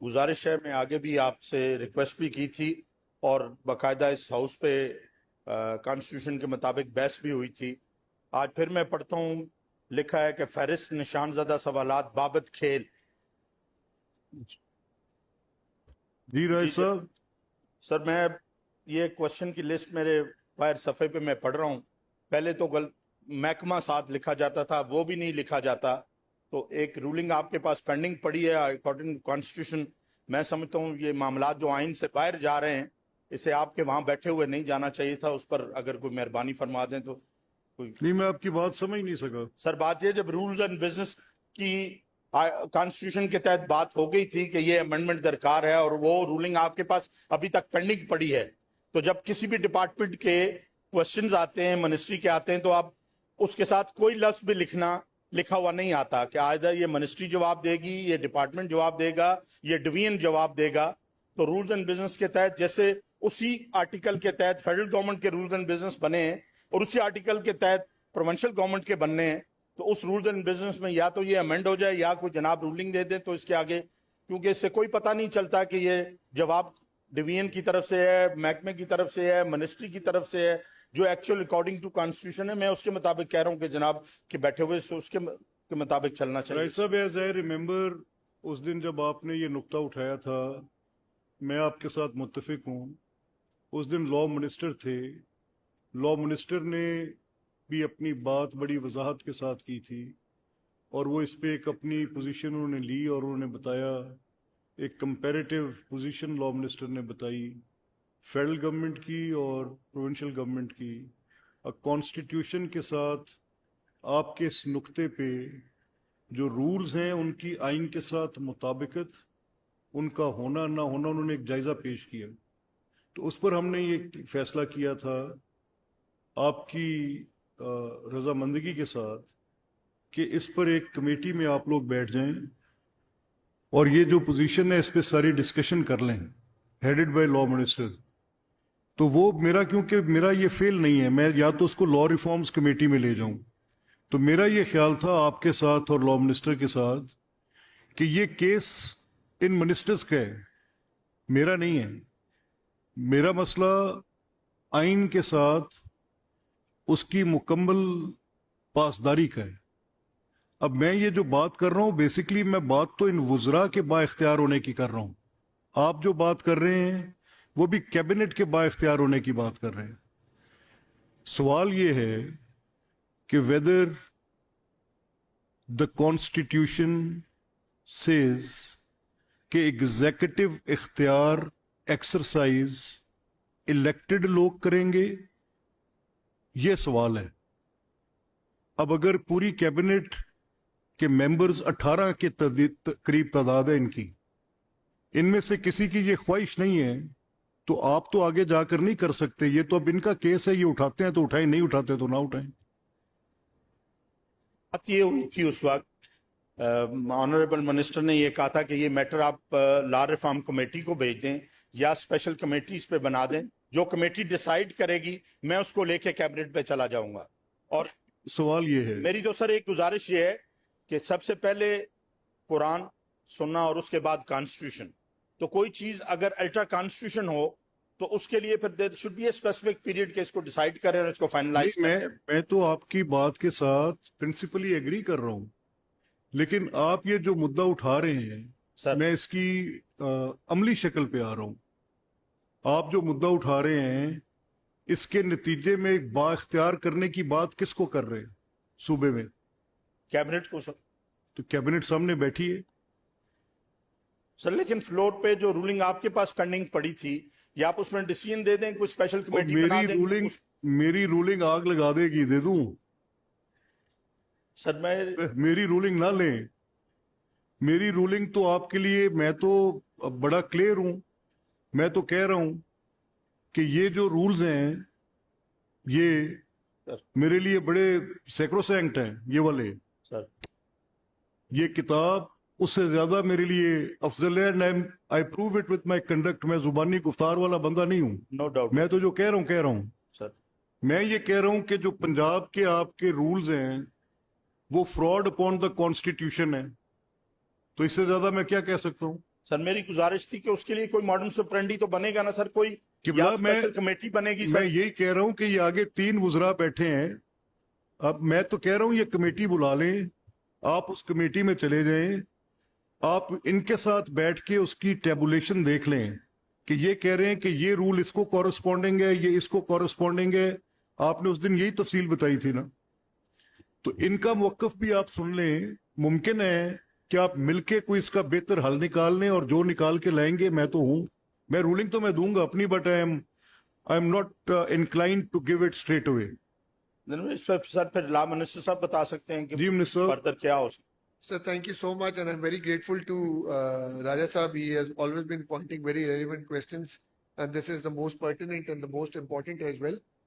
گزارش ہے، میں آگے بھی آپ سے ریکویسٹ بھی کی تھی اور باقاعدہ اس ہاؤس پہ کانسٹیٹیوشن کے مطابق بحث بھی ہوئی تھی. آج پھر میں پڑھتا ہوں، لکھا ہے کہ فہرست نشان زدہ سوالات بابت کھیل. جی رائے صاحب. سر میں یہ کوشچن کی لسٹ میرے باہر صفحے پہ میں پڑھ رہا ہوں. پہلے تو محکمہ ساتھ لکھا جاتا تھا، وہ بھی نہیں لکھا جاتا. تو ایک رولنگ آپ کے پاس پینڈنگ پڑی ہے اکارڈنگ کانسٹیٹیوشن. میں سمجھتا ہوں یہ معاملات جو آئین سے باہر جا رہے ہیں، اسے آپ کے وہاں بیٹھے ہوئے نہیں جانا چاہیے تھا. اس پر اگر کوئی مہربانی فرما دیں تو. نہیں، میں آپ کی بات سمجھ نہیں سکا. سر بات یہ، جب رولز اینڈ بزنس کی کانسٹیٹیوشن کے تحت بات ہو گئی تھی کہ یہ امینڈمنٹ درکار ہے اور وہ رولنگ آپ کے پاس ابھی تک پینڈنگ پڑی ہے، تو جب کسی بھی ڈپارٹمنٹ کے کوشچنز آتے ہیں، منسٹری کے آتے ہیں، تو آپ اس کے ساتھ کوئی لفظ بھی لکھا ہوا نہیں آتا کہ آئدہ یہ منسٹری جواب دے گی، یہ ڈپارٹمنٹ جواب دے گا، یہ ڈویژن جواب دے گا. تو رولز اینڈ بزنس کے تحت جیسے اسی آرٹیکل کے تحت فیڈرل گورنمنٹ کے رولز اینڈ بزنس بنے ہیں اور اسی آرٹیکل کے تحت پروونشل گورنمنٹ کے بننے ہیں، تو اس رولز اینڈ بزنس میں یا تو یہ امینڈ ہو جائے یا کوئی جناب رولنگ دے دیں تو اس کے آگے، کیونکہ اس سے کوئی پتہ نہیں چلتا کہ یہ جواب ڈویژن کی طرف سے ہے، محکمے کی طرف سے ہے، منسٹری کی طرف سے ہے. جو ایکچوئل اکارڈنگ ٹو کانسٹیٹیوشن ہے، میں اس کے مطابق کہہ رہا ہوں کہ جناب کہ بیٹھے ہوئے اس کے مطابق چلنا چاہیے. رائے صاحب، ایز آئی ریممبر، اس دن جب آپ نے یہ نقطہ اٹھایا تھا، میں آپ کے ساتھ متفق ہوں. اس دن لا منسٹر تھے. لا منسٹر نے بھی اپنی بات بڑی وضاحت کے ساتھ کی تھی اور وہ اس پہ ایک اپنی پوزیشن انہوں نے لی اور انہوں نے بتایا، ایک کمپیریٹیو پوزیشن لا منسٹر نے بتائی فیڈرل گورنمنٹ کی اور پروونشل گورنمنٹ کی. کانسٹیٹیوشن کے ساتھ آپ کے اس نقطے پہ جو رولز ہیں ان کی آئین کے ساتھ مطابقت، ان کا ہونا نہ ہونا، انہوں نے ایک جائزہ پیش کیا. تو اس پر ہم نے یہ فیصلہ کیا تھا آپ کی رضامندگی کے ساتھ کہ اس پر ایک کمیٹی میں آپ لوگ بیٹھ جائیں اور یہ جو پوزیشن ہے اس پہ ساری ڈسکشن کر لیں، ہیڈڈ بائی لا منسٹر. تو وہ کیونکہ میرا یہ فیل نہیں ہے، میں یا تو اس کو لا ریفارمز کمیٹی میں لے جاؤں. تو میرا یہ خیال تھا آپ کے ساتھ اور لا منسٹر کے ساتھ کہ یہ کیس ان منسٹرز کا ہے، میرا نہیں ہے. میرا مسئلہ آئین کے ساتھ اس کی مکمل پاسداری کا ہے. اب میں یہ جو بات کر رہا ہوں، بیسیکلی میں بات تو ان وزراء کے با اختیار ہونے کی کر رہا ہوں. آپ جو بات کر رہے ہیں وہ بھی کیبنٹ کے با اختیار ہونے کی بات کر رہے ہیں. سوال یہ ہے کہ whether the constitution says کہ ایگزیکٹو اختیار ایکسرسائز الیکٹڈ لوگ کریں گے، یہ سوال ہے. اب اگر پوری کیبنٹ کے ممبرز 18 کے قریب تعداد ہے ان میں سے کسی کی یہ خواہش نہیں ہے، تو آپ تو آگے جا کر نہیں کر سکتے. یہ تو اب ان کا کیس ہے، یہ اٹھاتے ہیں تو اٹھائیں، نہیں اٹھاتے تو نہ اٹھائیں. بات یہ ہوئی تھی اس وقت، آنریبل منسٹر نے یہ کہا تھا کہ یہ میٹر آپ لا ریفارم کمیٹی کو بھیج دیں یا اسپیشل کمیٹیز پہ بنا دیں، جو کمیٹی ڈیسائیڈ کرے گی میں اس کو لے کے کیبنٹ پہ چلا جاؤں گا. اور سوال یہ ہے، میری تو سر ایک گزارش یہ ہے کہ سب سے پہلے قرآن سننا اور اس کے بعد کانسٹیٹیوشن. تو کوئی چیز اگر الٹرا کانسٹیٹیوشن ہو تو اس کے لیے پھر there should be a specific period کہ اس کو ڈیسائیڈ کریں اور اس کو فائنلائز کریں. میں تو آپ کی بات کے ساتھ پرنسپلی ایگری کر رہا ہوں، لیکن آپ یہ جو مدعا اٹھا رہے ہیں سر میں اس کی عملی شکل پہ آ رہا ہوں. آپ جو مدعا اٹھا رہے ہیں اس کے نتیجے میں ایک با اختیار کرنے کی بات کس کو کر رہے ہیں صوبے میں؟ کیبنٹ کو. سر تو کیبنٹ سامنے بیٹھی ہے سر، لیکن فلور پہ جو رولنگ آپ کے پاس پینڈنگ پڑی تھی، یا آپ اس میں ڈیسیژن دے دیں، کوئی اسپیشل کمیٹی بنا دیں. میری رولنگ آگ لگا دے گی، دے دوں سر میری رولنگ نہ لیں. میری رولنگ تو آپ کے لیے، میں تو بڑا کلیئر ہوں. میں تو کہہ رہا ہوں کہ یہ جو رولز ہیں یہ میرے لیے بڑے سیکروسینکٹ ہیں. یہ والے سر، یہ کتاب اس سے زیادہ میرے لیے افضل ہے. I prove it with my conduct. میں زبانی گفتار والا بندہ نہیں ہوں. No doubt. میں تو جو کہہ رہا ہوں سر، میں یہ کہہ رہا ہوں کہ جو پنجاب کے آپ کے رولز ہیں وہ فراڈ اپون دا کانسٹیٹیوشن ہے. تو اس سے زیادہ میں کیا کہہ سکتا ہوں؟ سر میری گزارش تھی کہ اس کے لیے کوئی ماڈرن سپرنڈی تو بنے گا نا سر, کوئی قبلہ یا میں اسپیشل کمیٹی بنے گی میں سر. یہی کہہ رہا ہوں کہ یہ آگے 3 وزراء بیٹھے ہیں. اب میں تو کہہ رہا ہوں یہ کمیٹی بلا لیں, آپ اس کمیٹی میں چلے جائیں, آپ ان کے ساتھ بیٹھ کے اس کی ٹیبولیشن دیکھ لیں کہ یہ کہہ رہے ہیں کہ یہ رول اس کو کورسپونڈنگ ہے, یہ اس کو کورسپونڈنگ ہے. آپ نے اس دن یہی تفصیل بتائی تھی نا, تو ان کا موقف بھی آپ سن لیں. ممکن ہے کہ آپ مل کے کوئی اس کا بہتر حل نکال لیں, اور جو نکال کے لائیں گے میں تو ہوں, میں رولنگ تو میں دوں گا اپنی, but I am not inclined to give it straight away. اس پہ سر پھر لا منسٹر صاحب بتا سکتے ہیں کہ جی منسٹر. فردر کیا ہو سکتا. Sir, thank you so much, and I'm very grateful to Raja Saab. He has always been pointing very relevant questions, and this is the most pertinent and the most important as well.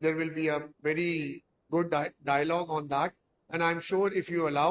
There will be a very good dialogue on that, and I'm sure if you allow,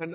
And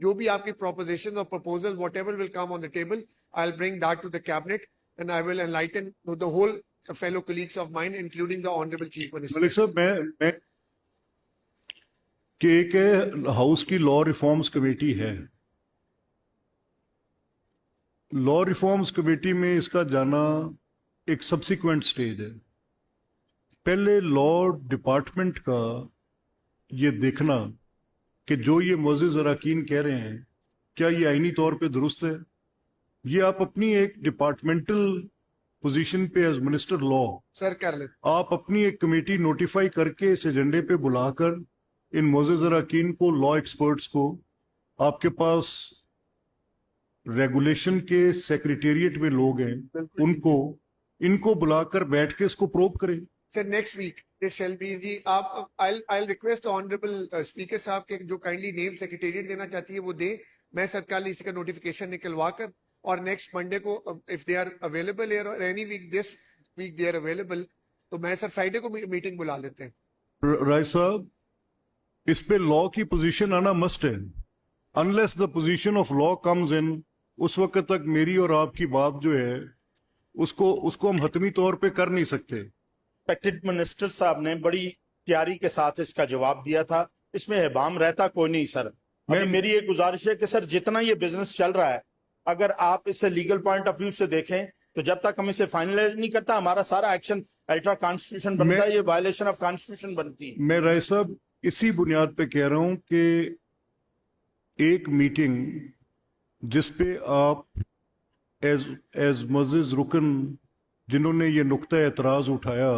جو بھی آپ کی propositions or proposals, whatever will come on the table, I'll bring that to the cabinet and I will enlighten the whole fellow colleagues of mine, including the Honorable Chief Minister. ملک صاحب میں کہ ایک house کی لا reforms committee ہے, لا reforms committee میں اس کا جانا ایک سبسیکوینٹ سٹیج ہے. پہلے لا ڈپارٹمنٹ کا یہ دیکھنا کہ جو یہ معزز اراکین کہہ رہے ہیں کیا یہ آئینی طور پہ درست ہے. یہ آپ اپنی ایک ڈپارٹمنٹل پوزیشن پہ ایز منسٹر لا سر کر لیں, آپ اپنی ایک کمیٹی نوٹیفائی کر کے اس ایجنڈے پہ بلا کر ان معزز اراکین کو, لا ایکسپرٹس کو, آپ کے پاس ریگولیشن کے سیکریٹریٹ میں لوگ ہیں, ان کو بلا کر بیٹھ کے اس کو پروب کریں. Sir next week this shall be the I'll request the honorable speaker صاحب کہ جو kindly name secretariat دینا چاہتی ہے وہ دے. میں سر کل اسی کا نوٹیفیکیشن نکلوا کر, اور نیکسٹ منڈے کو if they are available here or any week this week they are available, تو میں سر فرائیڈے کو میٹنگ بلا لیتے ہیں. رائے صاحب اس پہ لا کی پوزیشن آنا مسٹ ہے. Unless the position of law comes in, اس وقت تک میری اور آپ کی بات جو ہے اس کو ہم حتمی طور پہ کر نہیں سکتے. ریسپیکٹڈ منسٹر صاحب نے بڑی تیاری کے ساتھ اس کا جواب دیا تھا, اس میں اہبام رہتا کوئی نہیں سر. میری ایک گزارش ہے کہ سر جتنا یہ بزنس چل رہا ہے, اگر آپ اسے لیگل پوائنٹ آف ویو سے دیکھیں تو جب تک ہم اسے فائنلائز نہیں کرتا ہمارا سارا ایکشن الٹرا کانسٹیٹیوشن بنتا ہے, یہ وائلیشن آف کانسٹیٹیوشن بنتی ہے. میں رائے صاحب اسی بنیاد پہ کہہ رہا ہوں کہ ایک میٹنگ جس پہ آپ ایز معزز رکن جنہوں نے یہ نقطہ اعتراض اٹھایا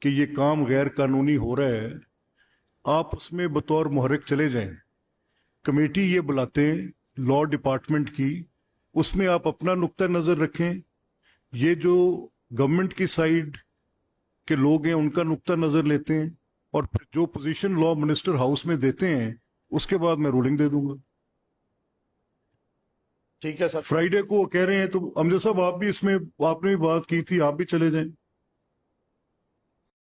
کہ یہ کام غیر قانونی ہو رہا ہے, آپ اس میں بطور محرک چلے جائیں. کمیٹی یہ بلاتے ہیں لا ڈپارٹمنٹ کی, اس میں آپ اپنا نقطہ نظر رکھیں, یہ جو گورنمنٹ کی سائیڈ کے لوگ ہیں ان کا نقطہ نظر لیتے ہیں, اور پھر جو پوزیشن لا منسٹر ہاؤس میں دیتے ہیں اس کے بعد میں رولنگ دے دوں گا. ٹھیک ہے سر. فرائیڈے کو کہہ رہے ہیں تو امجد صاحب آپ بھی اس میں, آپ نے بھی بات کی تھی, آپ بھی چلے جائیں.